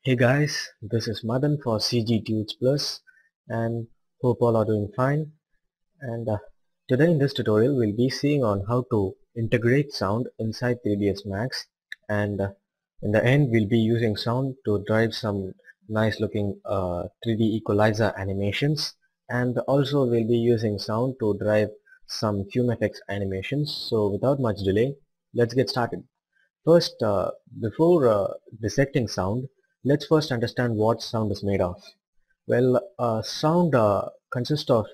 Hey guys, this is Madan for CG Tunes Plus and hope all are doing fine. And today in this tutorial we'll be seeing on how to integrate sound inside 3ds Max, and in the end we'll be using sound to drive some nice looking 3D equalizer animations, and also we'll be using sound to drive some Fume effects animations. So without much delay, let's get started. First, before dissecting sound, let's first understand what sound is made of. Well, sound consists of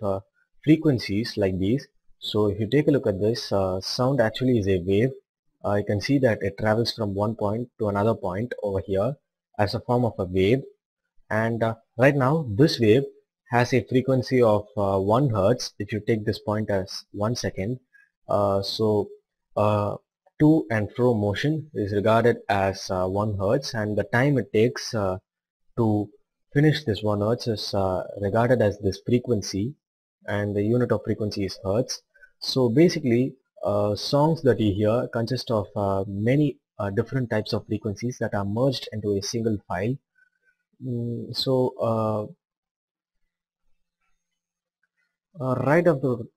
frequencies like these. So if you take a look at this, sound actually is a wave. You can see that it travels from one point to another point over here as a form of a wave. And right now, this wave has a frequency of 1 Hertz. If you take this point as 1 second, so uh, to and fro motion is regarded as 1 Hertz, and the time it takes to finish this 1 Hertz is regarded as this frequency, and the unit of frequency is Hertz. So basically, songs that you hear consist of many different types of frequencies that are merged into a single file. Mm, so uh, right of the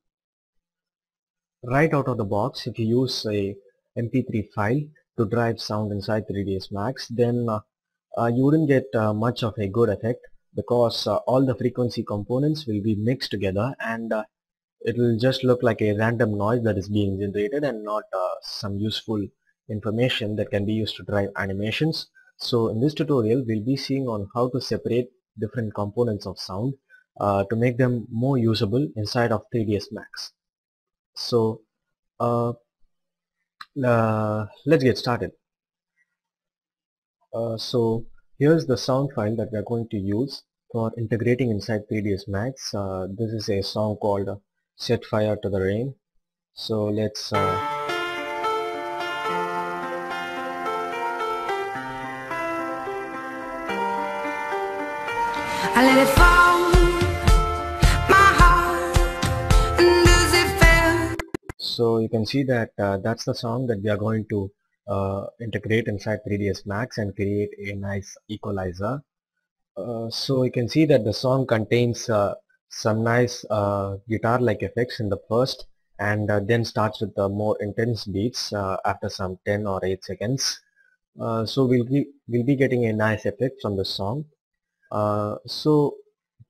right out of the box, if you use a MP3 file to drive sound inside 3ds Max, then you wouldn't get much of a good effect, because all the frequency components will be mixed together, and it will just look like a random noise that is being generated and not some useful information that can be used to drive animations. So in this tutorial we'll be seeing on how to separate different components of sound to make them more usable inside of 3ds Max. So uh, let's get started. So here's the sound file that we are going to use for integrating inside 3ds Max. This is a song called Set Fire to the Rain. So let's I let it fall, my heart, and does it feel? So you can see that that's the song that we are going to integrate inside 3ds Max and create a nice equalizer. So you can see that the song contains some nice guitar-like effects in the first, and then starts with the more intense beats after some 10 or 8 seconds. So we'll be getting a nice effect from the song. So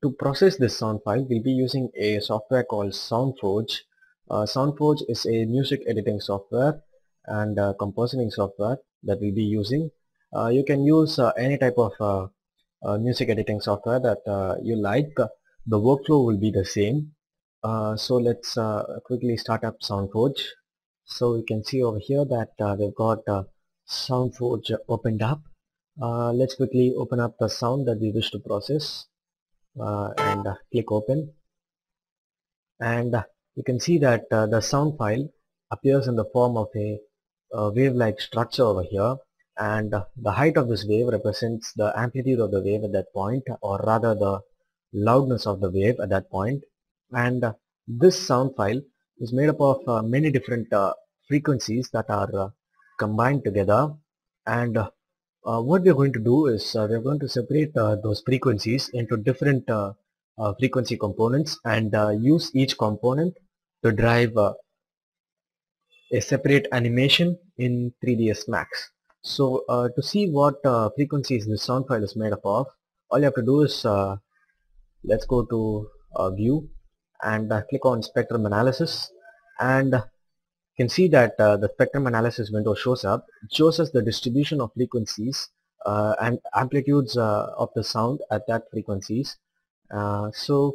to process this sound file, we'll be using a software called SoundForge. SoundForge is a music editing software and compositing software that we'll be using. You can use any type of music editing software that you like. The workflow will be the same. So let's quickly start up SoundForge. So you can see over here that we've got SoundForge opened up. Let's quickly open up the sound that we wish to process, and click open, and you can see that the sound file appears in the form of a wave-like structure over here, and the height of this wave represents the amplitude of the wave at that point, or rather the loudness of the wave at that point. And this sound file is made up of many different frequencies that are combined together, and what we are going to do is we are going to separate those frequencies into different frequency components, and use each component to drive a separate animation in 3ds Max. So to see what frequencies this sound file is made up of, all you have to do is let's go to view, and click on spectrum analysis, and you can see that the spectrum analysis window shows up. It shows us the distribution of frequencies and amplitudes of the sound at that frequencies. So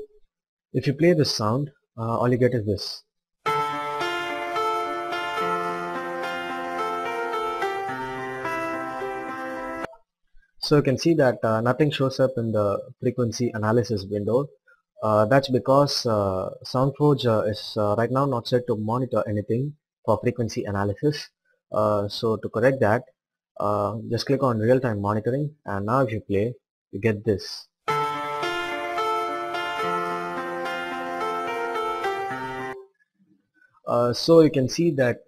if you play this sound, all you get is this. So you can see that nothing shows up in the frequency analysis window. That's because SoundForge is right now not set to monitor anything for frequency analysis. So to correct that, just click on real-time monitoring, and now if you play, you get this. So you can see that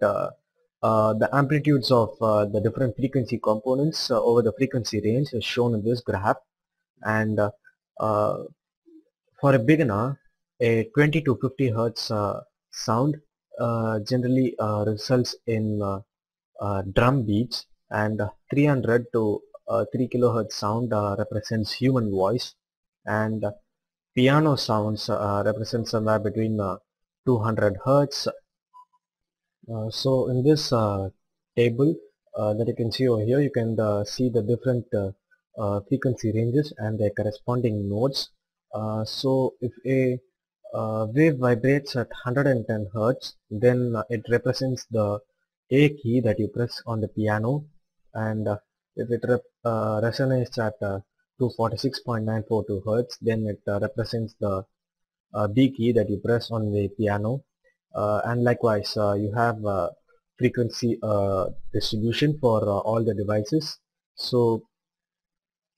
the amplitudes of the different frequency components over the frequency range is shown in this graph. And uh, for a beginner, a 20 to 50 hertz sound generally results in drum beats, and 300 to 3 kilohertz sound represents human voice, and piano sounds represent somewhere between 200 hertz. So in this table that you can see over here, you can see the different frequency ranges and their corresponding nodes. So if a wave vibrates at 110 hertz, then it represents the A key that you press on the piano, and if it resonates at 246.942 hertz, then it represents the B key that you press on the piano. And likewise, you have frequency distribution for all the devices. So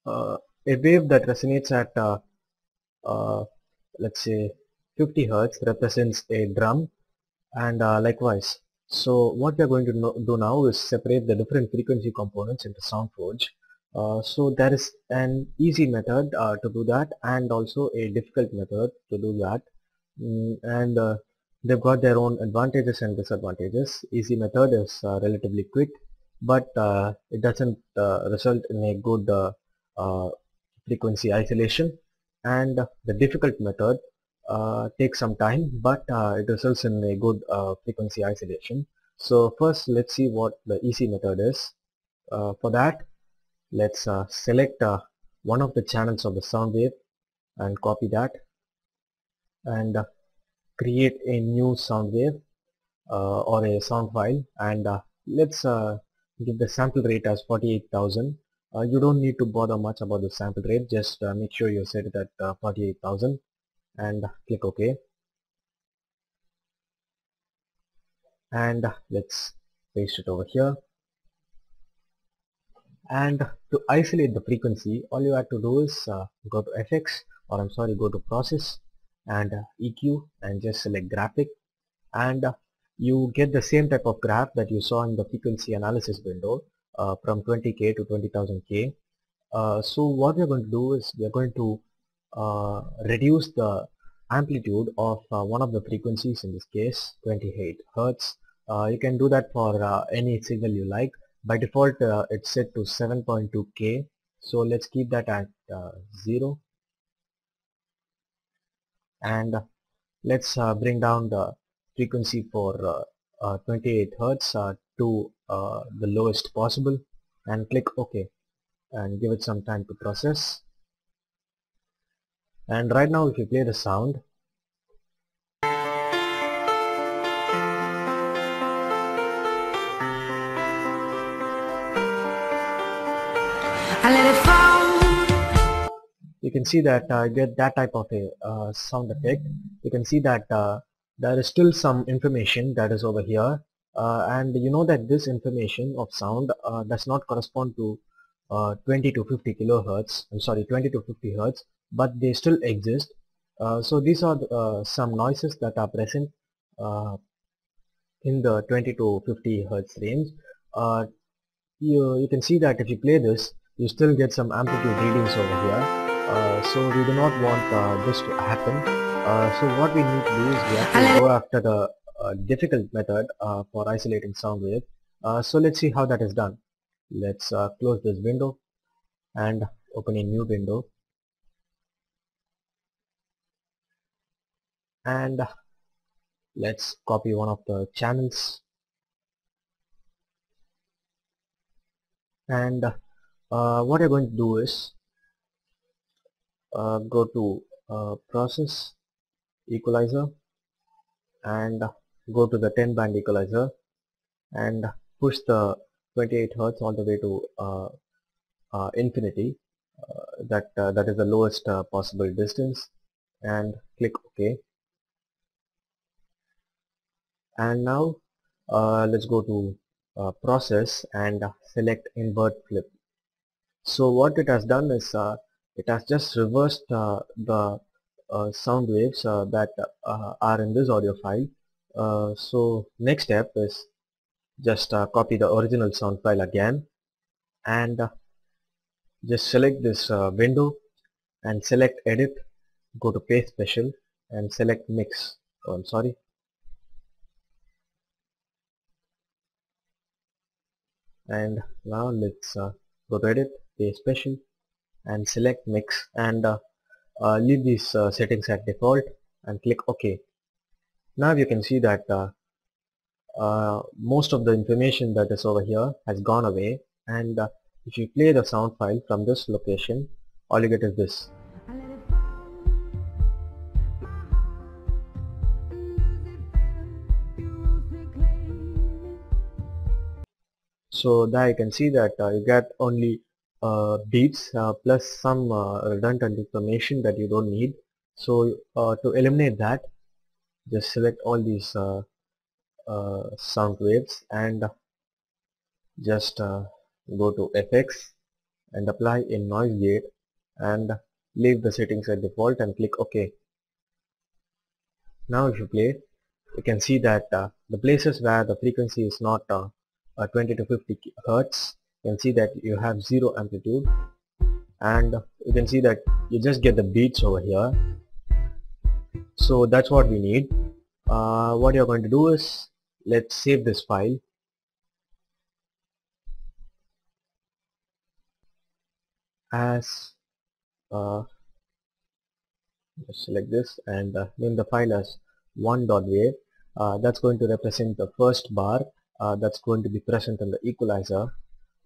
a wave that resonates at uh, let's say 50 hertz represents a drum, and likewise. So what we are going to do now is separate the different frequency components into SoundForge. So there is an easy method to do that, and also a difficult method to do that. And they've got their own advantages and disadvantages. Easy method is relatively quick, but it doesn't result in a good uh, frequency isolation. And the difficult method takes some time, but it results in a good frequency isolation. So first, let's see what the easy method is. For that, let's select one of the channels of the sound wave and copy that, and create a new sound wave or a sound file, and let's give the sample rate as 48,000. You don't need to bother much about the sample rate, just make sure you set it at 48,000 and click OK. And let's paste it over here. And to isolate the frequency, all you have to do is go to FX, or I'm sorry, go to Process and EQ, and just select Graphic, and you get the same type of graph that you saw in the frequency analysis window from 20k to 20,000k. So what we're going to do is we're going to reduce the amplitude of one of the frequencies, in this case 28 Hertz. You can do that for any signal you like. By default it's set to 7.2k, so let's keep that at 0, and let's bring down the frequency for 28 Hertz to the lowest possible, and click OK, and give it some time to process. And right now, if you play the sound, I let it fall. you can see that get that type of a sound effect. You can see that there is still some information that is over here, and you know that this information of sound does not correspond to 20 to 50 kilohertz. I'm sorry, 20 to 50 hertz, but they still exist. So these are some noises that are present uh, in the 20 to 50 hertz range. Uh, you can see that if you play this, you still get some amplitude readings over here. So we do not want this to happen. So what we need to do is we have to go after the difficult method for isolating sound wave. So let's see how that is done. Let's close this window and open a new window, and let's copy one of the channels, and what you're going to do is go to Process, Equalizer, and go to the 10 band equalizer and push the 28 Hertz all the way to infinity. That is the lowest possible distance, and click OK. And now let's go to Process and select Invert Flip. So what it has done is it has just reversed the sound waves that are in this audio file. So next step is just copy the original sound file again, and just select this window and select edit, go to paste special and select mix. Oh, I'm sorry. And now let's go to edit, paste special and select mix, and leave these settings at default and click OK. Now you can see that most of the information that is over here has gone away, and if you play the sound file from this location, all you get is this. I let it fall, my heart, and as it fell, you rose to claim it. So there you can see that you get only beats plus some redundant information that you don't need. So to eliminate that, just select all these sound waves and just go to FX and apply a noise gate and leave the settings at default and click OK. Now if you play, you can see that the places where the frequency is not 20 to 50 Hertz, you can see that you have zero amplitude, and you can see that you just get the beats over here. So that's what we need. What you're going to do is, let's save this file as just select this and name the file as one.wave. That's going to represent the first bar that's going to be present in the equalizer.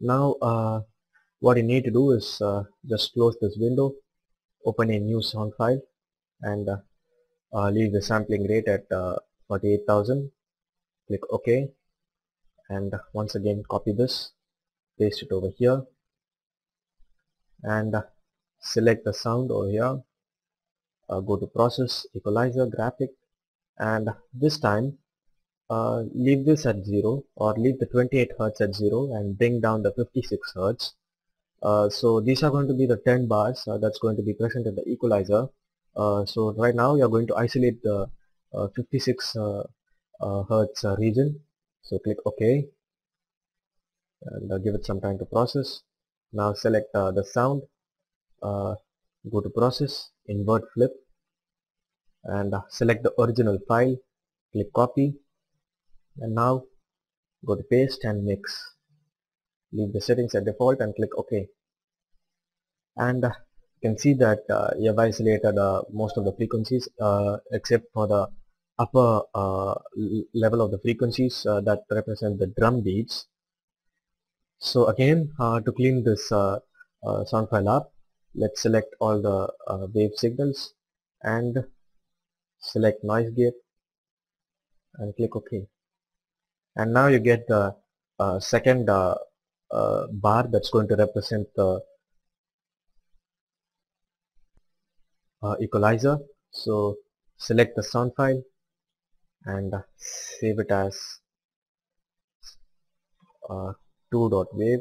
Now what you need to do is just close this window, open a new sound file, and leave the sampling rate at 48,000. Click OK, and once again copy this, paste it over here, and select the sound over here. Go to process, equalizer, graphic, and this time leave this at 0, or leave the 28 Hertz at 0 and bring down the 56 Hertz. So these are going to be the 10 bars that's going to be present in the equalizer. So right now you are going to isolate the 56 Hertz region. So click OK and give it some time to process. Now select the sound, uh, go to process, invert flip, and select the original file, click copy, and now go to paste and mix. Leave the settings at default and click OK. And you can see that you have isolated most of the frequencies except for the upper level of the frequencies that represent the drum beats. So again, to clean this sound file up, let's select all the wave signals and select noise gate and click OK. And now you get the second bar that's going to represent the equalizer. So select the sound file and save it as 2.wave,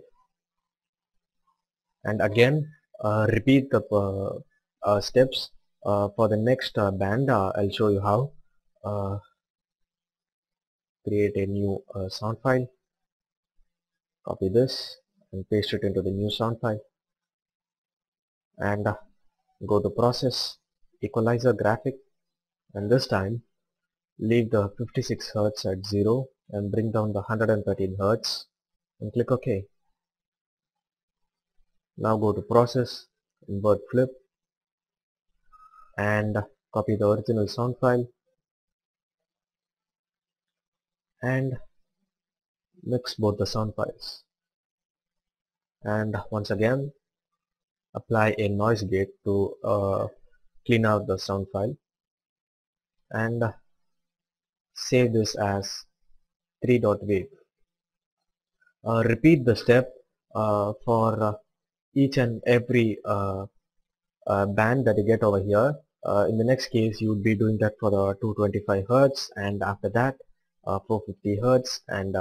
and again repeat the steps for the next band. I'll show you how. Create a new sound file, copy this and paste it into the new sound file, and go to process, equalizer, graphic, and this time leave the 56 Hertz at 0 and bring down the 113 Hertz and click OK. Now go to process, invert flip, and copy the original sound file and mix both the sound files, and once again apply a noise gate to clean out the sound file, and save this as 3.wave. Repeat the step for each and every band that you get over here. In the next case you would be doing that for the 225 Hertz, and after that 450 Hertz, and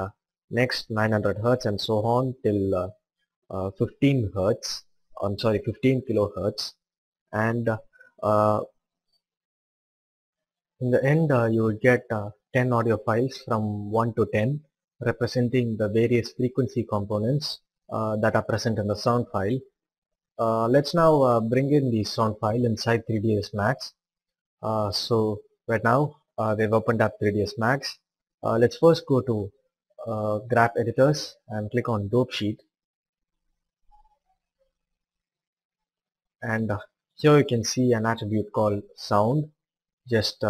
next 900 Hertz, and so on till 15 Hertz. I'm sorry, 15 kilohertz, and in the end you will get 10 audio files from 1 to 10. representing the various frequency components that are present in the sound file. Let's now bring in the sound file inside 3ds Max. So right now we've opened up 3ds Max. Let's first go to graph editors and click on dope sheet, and here you can see an attribute called sound. Just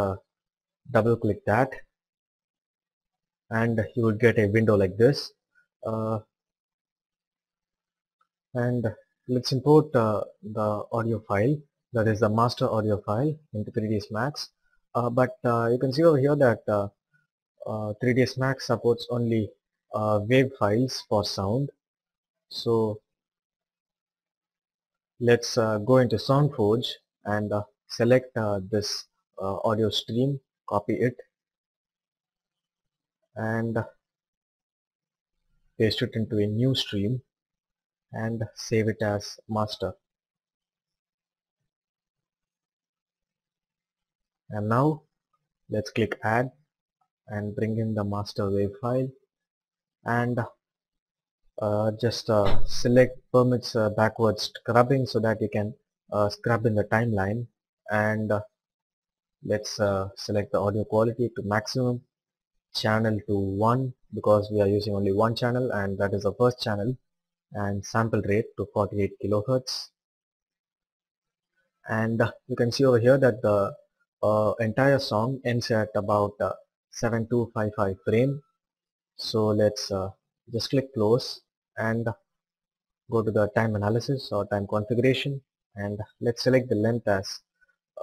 double click that and you will get a window like this. Uh, and let's import the audio file, that is the master audio file, into 3ds Max. But you can see over here that 3ds Max supports only wave files for sound. So let's go into SoundForge and select this audio stream, copy it and paste it into a new stream and save it as master. And now let's click add and bring in the master wave file, and just select permits backwards scrubbing so that you can scrub in the timeline, and let's select the audio quality to maximum, channel to 1 because we are using only one channel and that is the first channel, and sample rate to 48 kilohertz. And you can see over here that the entire song ends at about 7255 frame. So let's just click close and go to the time analysis or time configuration, and let's select the length as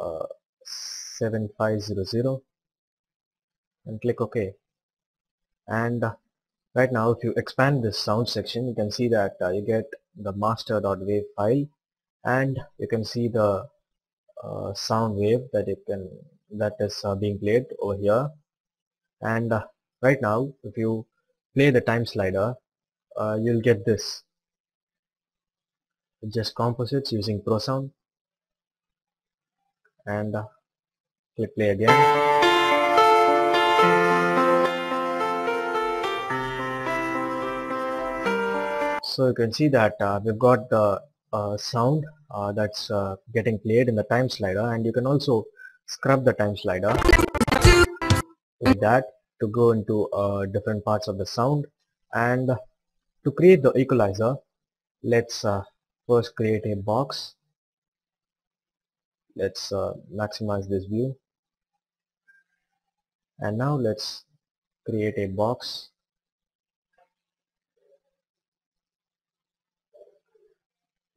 uh, 7500 and click OK. And right now if you expand this sound section, you can see that you get the master.wave file, and you can see the sound wave that is being played over here. And right now if you play the time slider, you'll get this. Just composites using ProSound, and click play again. So you can see that we've got the sound that's getting played in the time slider, and you can also scrub the time slider like that to go into different parts of the sound. And to create the equalizer, let's first create a box. Let's maximize this view, and now let's create a box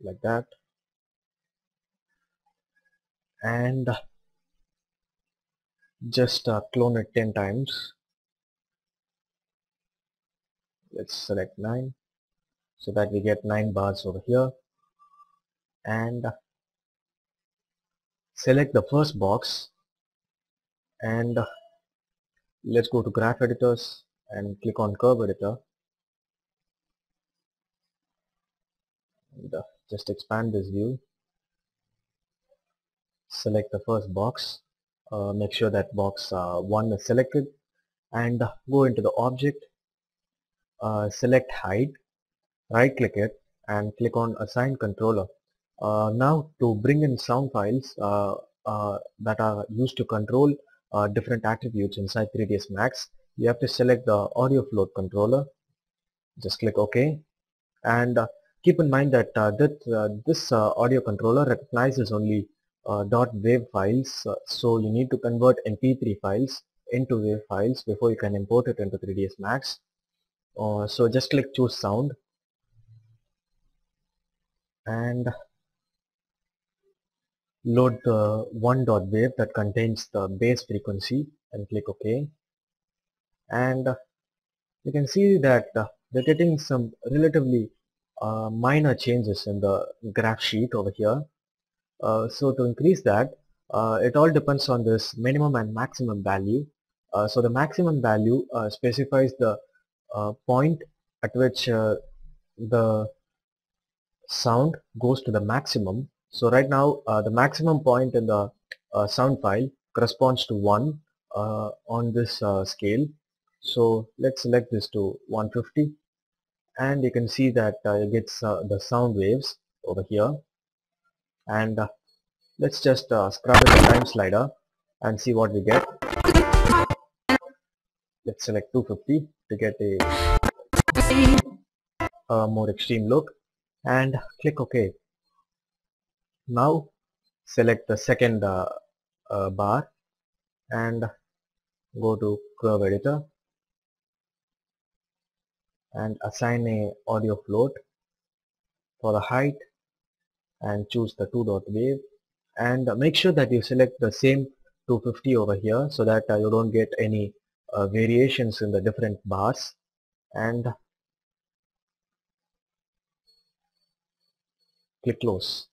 like that, and just clone it 10 times. Let's select 9 so that we get 9 bars over here, and select the first box, and let's go to graph editors and click on curve editor, and just expand this view. Select the first box, make sure that box 1 is selected, and go into the object, select height, right click it and click on assign controller. Now to bring in sound files that are used to control different attributes inside 3ds Max, you have to select the audio float controller. Just click OK, and keep in mind that this audio controller recognizes only .wave files, so you need to convert MP3 files into wave files before you can import it into 3ds Max. So just click choose sound and load the one.wave that contains the base frequency and click OK. And you can see that we're getting some relatively minor changes in the graph sheet over here. So to increase that, it all depends on this minimum and maximum value. So the maximum value specifies the point at which the sound goes to the maximum. So right now the maximum point in the sound file corresponds to 1 on this scale. So let's select this to 150, and you can see that it gets the sound waves over here. And let's just scrub in the time slider and see what we get. Let's select 250 to get a more extreme look and click OK. Now select the second bar and go to curve editor and assign a audio float for the height and choose the 2 dot wave, and make sure that you select the same 250 over here so that you don't get any variations in the different bars, and click close.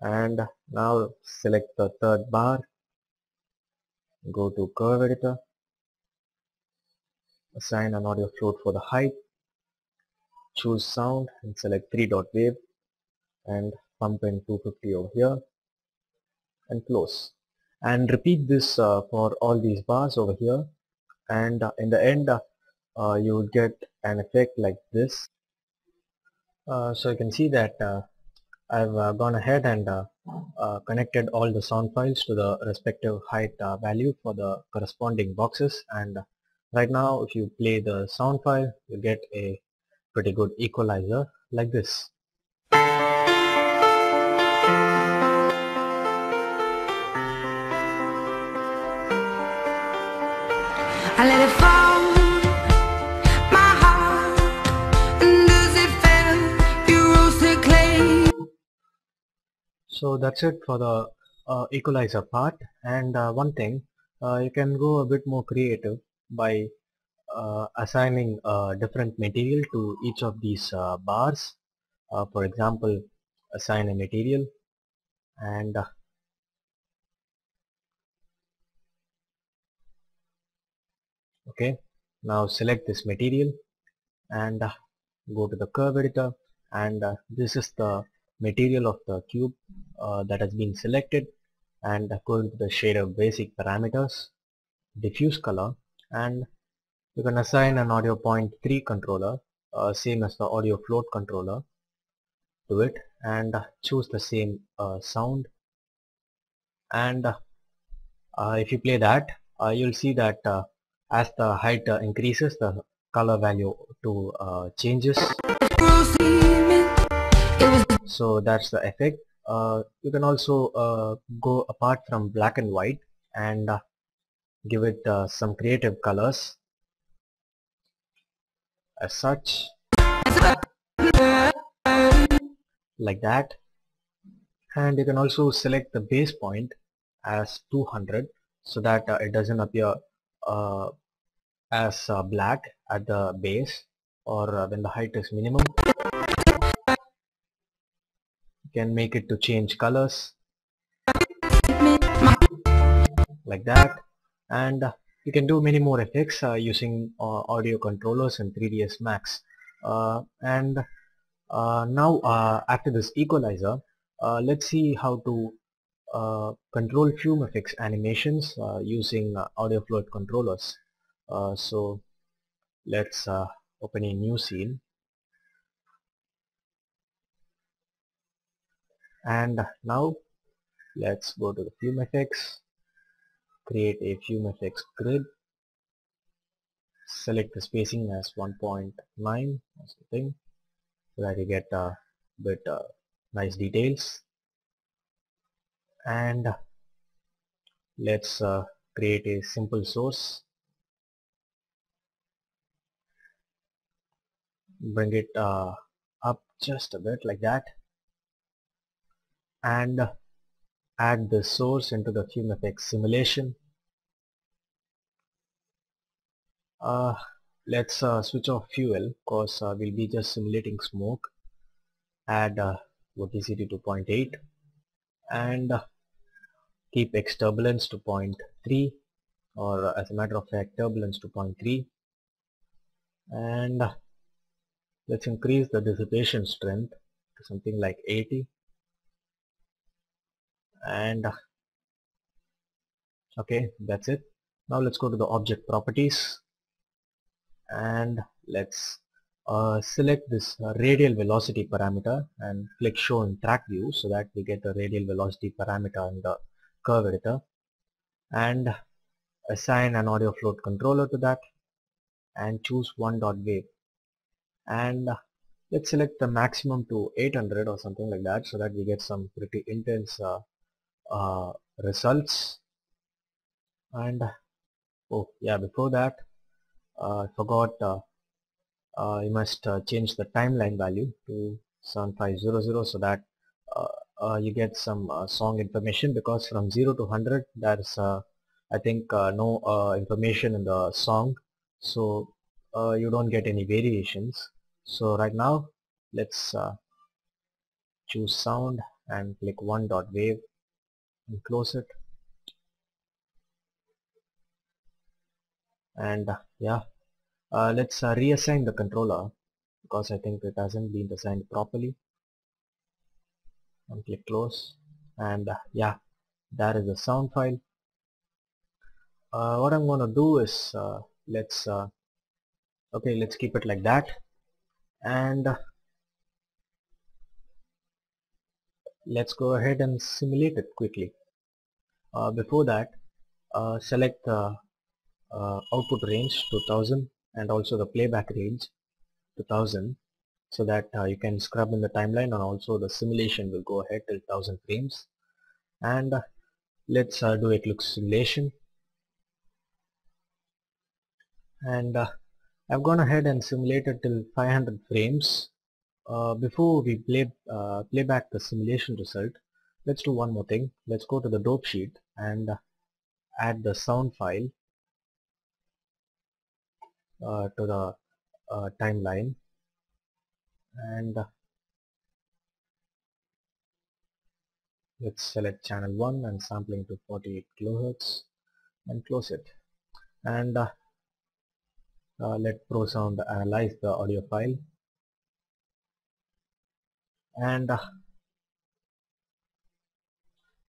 And now select the third bar, go to curve editor, assign an audio float for the height, choose sound and select 3 dot wave and pump in 250 over here and close, and repeat this for all these bars over here, and in the end you would get an effect like this. So you can see that I've gone ahead and connected all the sound files to the respective height value for the corresponding boxes, and right now if you play the sound file you get a pretty good equalizer like this. I let it fall, my heart, and as it fell, you rose to clay. So that's it for the equalizer part, and one thing, you can go a bit more creative by assigning a different material to each of these bars. For example, assign a material, and okay, now select this material and go to the curve editor, and this is the material of the cube that has been selected, and go into the shader basic parameters, diffuse color, and you can assign an audio point 3 controller, same as the audio float controller, to it, and choose the same sound, and if you play that you'll see that as the height increases the color value to changes. So that's the effect. You can also go apart from black and white and give it some creative colors as such, like that, and you can also select the base point as 200 so that it doesn't appear uh, as black at the base, or when the height is minimum. You can make it to change colors like that, and you can do many more effects using audio controllers in 3ds Max. And now after this equalizer, let's see how to control fume effects animations using audio float controllers. So let's open a new scene, and now let's go to the fume effects, create a fume effects grid, select the spacing as 1.9 or something so that you get a bit nice details, and let's create a simple source, bring it up just a bit like that, and add the source into the fume effects simulation. uh, let's switch off fuel because we'll be just simulating smoke. Add vorticity to 0.8 and keep X turbulence to 0.3, or as a matter of fact turbulence to 0.3, and let's increase the dissipation strength to something like 80, and okay, that's it. Now let's go to the object properties and let's select this radial velocity parameter and click show in track view so that we get the radial velocity parameter in the curve editor, and assign an audio float controller to that and choose one.wave, and let's select the maximum to 800 or something like that so that we get some pretty intense results. And oh yeah, before that I forgot, you must change the timeline value to 7500 so that uh, you get some song information, because from 0 to 100 there's I think no information in the song, so you don't get any variations. So right now let's choose sound and click one.wave and close it, and yeah, let's reassign the controller because I think it hasn't been assigned properly, and click close, and yeah, that is the sound file. What I'm gonna do is let's okay, let's keep it like that, and let's go ahead and simulate it quickly. Before that, select the output range to 1000 and also the playback range to 1000 so that you can scrub in the timeline, and also the simulation will go ahead till 1000 frames. And let's do a quick simulation, and I've gone ahead and simulated till 500 frames. Before we play back the simulation result, let's do one more thing. Let's go to the dope sheet and add the sound file to the timeline, and let's select channel 1 and sampling to 48 kilohertz and close it, and let ProSound analyze the audio file, and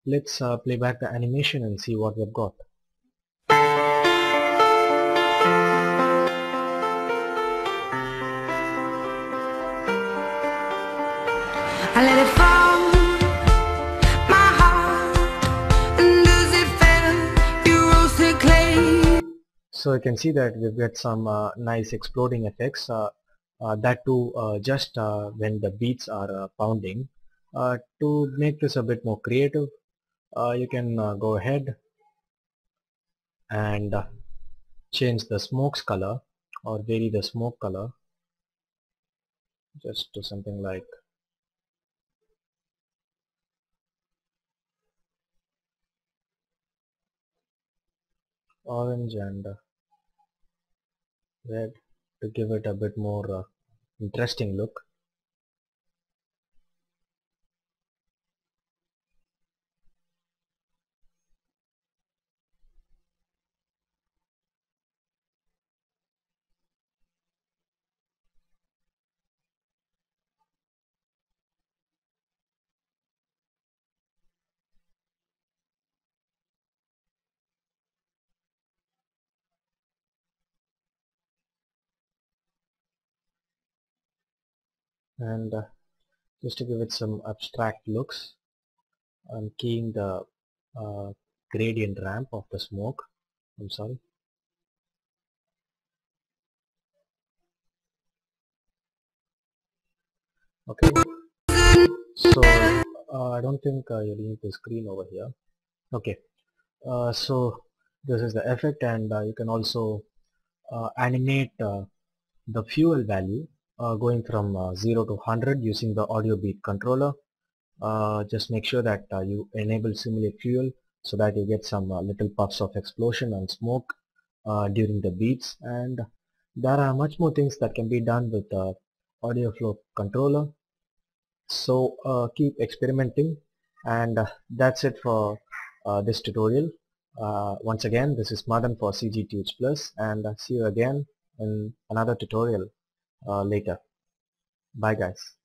let's play back the animation and see what we've got. I let it fall, my heart, and does it feel you roasted clay? So you can see that we've got some nice exploding effects, that too just when the beats are pounding. To make this a bit more creative, you can go ahead and change the smoke's color or vary the smoke color just to something like orange and red to give it a bit more interesting look. And just to give it some abstract looks, I'm keying the uh, gradient ramp of the smoke. I'm sorry. Okay, so I don't think you need the screen over here. Okay, so this is the effect, and you can also animate the fuel value going from 0 to 100 using the audio beat controller. Just make sure that you enable simulate fuel so that you get some little puffs of explosion and smoke during the beats, and there are much more things that can be done with the audio flow controller. So keep experimenting, and that's it for this tutorial. Once again, this is Madan for CG Tunes Plus, and see you again in another tutorial later. Bye guys.